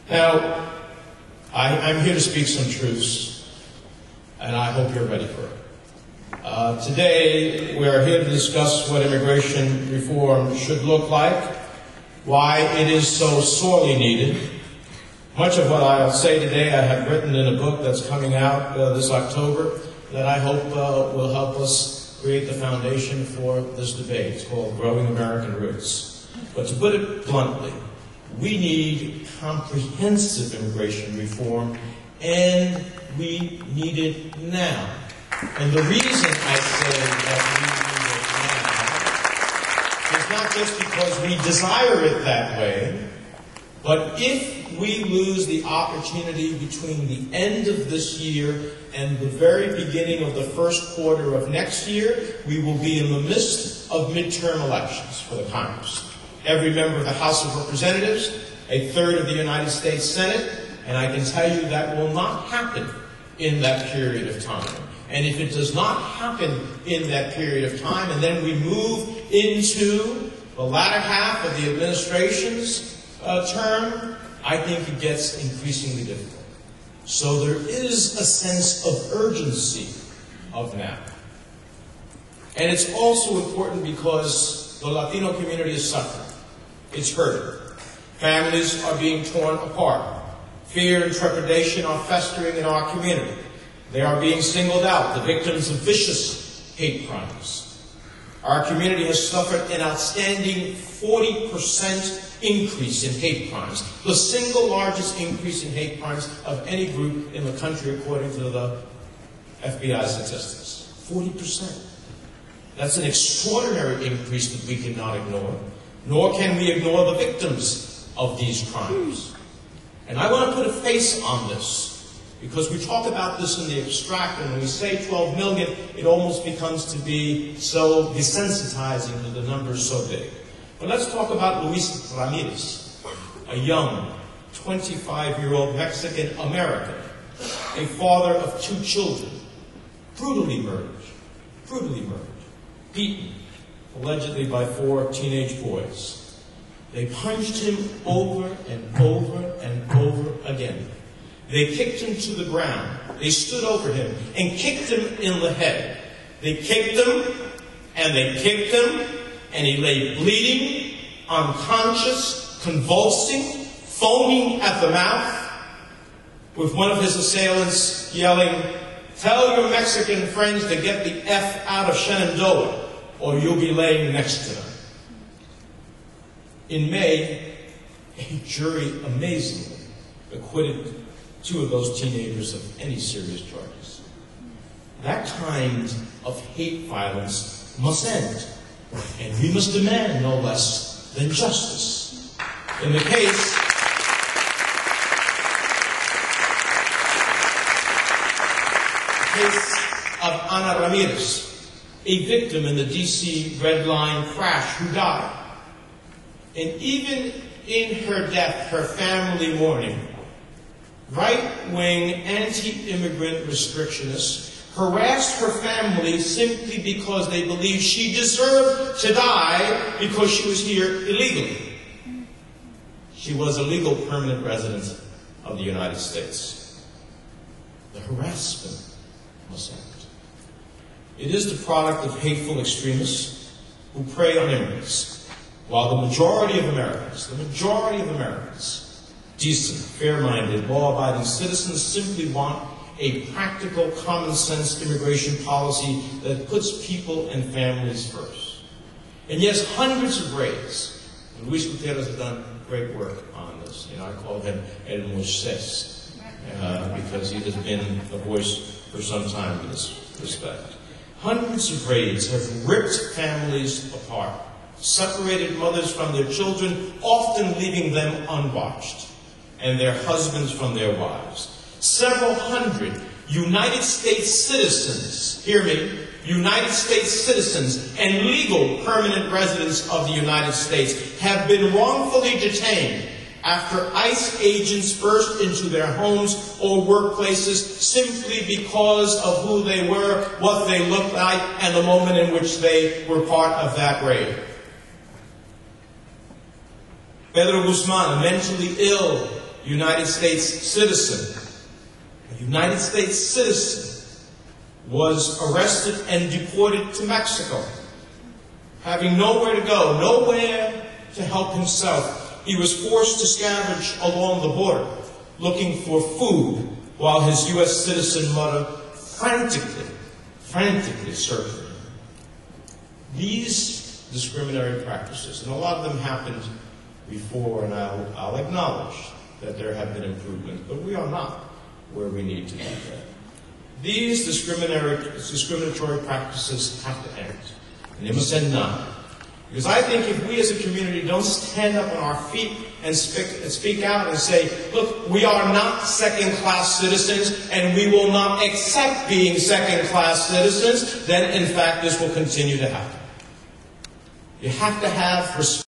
Now, I'm here to speak some truths, and I hope you're ready for it. Today, we are here to discuss what immigration reform should look like, why it is so sorely needed. Much of what I'll say today I have written in a book that's coming out this October that I hope will help us create the foundation for this debate. It's called Growing American Roots. But to put it bluntly, we need comprehensive immigration reform, and we need it now. And the reason I say that we need it now is not just because we desire it that way, but if we lose the opportunity between the end of this year and the very beginning of the first quarter of next year, we will be in the midst of midterm elections for the Congress. Every member of the House of Representatives, a third of the United States Senate, and I can tell you that will not happen in that period of time. And if it does not happen in that period of time, and then we move into the latter half of the administration's term, I think it gets increasingly difficult. So there is a sense of urgency of now. And it's also important because the Latino community is suffering. It's hurting. Families are being torn apart. Fear and trepidation are festering in our community. They are being singled out, the victims of vicious hate crimes. Our community has suffered an outstanding 40% increase in hate crimes, the single largest increase in hate crimes of any group in the country according to the FBI statistics. 40%. That's an extraordinary increase that we cannot ignore, nor can we ignore the victims of these crimes. And I want to put a face on this, because we talk about this in the abstract, and when we say 12 million, it almost becomes to be so desensitizing to the numbers so big. But let's talk about Luis Ramirez, a young 25-year-old Mexican American, a father of 2 children, brutally murdered, beaten, allegedly by 4 teenage boys. They punched him over and over and over again. They kicked him to the ground. They stood over him and kicked him in the head. They kicked him, and they kicked him, and he lay bleeding, unconscious, convulsing, foaming at the mouth, with one of his assailants yelling, "Tell your Mexican friends to get the F out of Shenandoah, or you'll be laying next to them." In May, a jury amazingly acquitted 2 of those teenagers of any serious charges. That kind of hate violence must end, and we must demand no less than justice. In the case of Ana Ramirez, a victim in the D.C. Red Line crash who died. And even in her death, her family mourning, right-wing anti-immigrant restrictionists harassed her family simply because they believed she deserved to die because she was here illegally. She was a legal permanent resident of the United States. The harassment must end. It is the product of hateful extremists who prey on immigrants, while the majority of Americans, decent, fair-minded, law-abiding citizens simply want a practical, common-sense immigration policy that puts people and families first. And yes, hundreds of raids. And Luis Gutierrez has done great work on this. I call him El Moisés, because he has been a voice for some time in this respect. Hundreds of raids have ripped families apart, separated mothers from their children, often leaving them unwatched, and their husbands from their wives. Several hundred United States citizens, hear me, United States citizens and legal permanent residents of the United States have been wrongfully detained after ICE agents burst into their homes or workplaces simply because of who they were, what they looked like, and the moment in which they were part of that raid. Pedro Guzman, a mentally ill United States citizen. A United States citizen was arrested and deported to Mexico. Having nowhere to go, nowhere to help himself, he was forced to scavenge along the border, looking for food, while his U.S. citizen mother frantically searched for him. These discriminatory practices, and a lot of them happened before, and I'll acknowledge that there have been improvements, but we are not where we need to be there. These discriminatory practices have to end, and they must end now. Because I think if we as a community don't stand up on our feet and speak out and say, look, we are not second-class citizens, and we will not accept being second-class citizens, then in fact this will continue to happen. You have to have respect.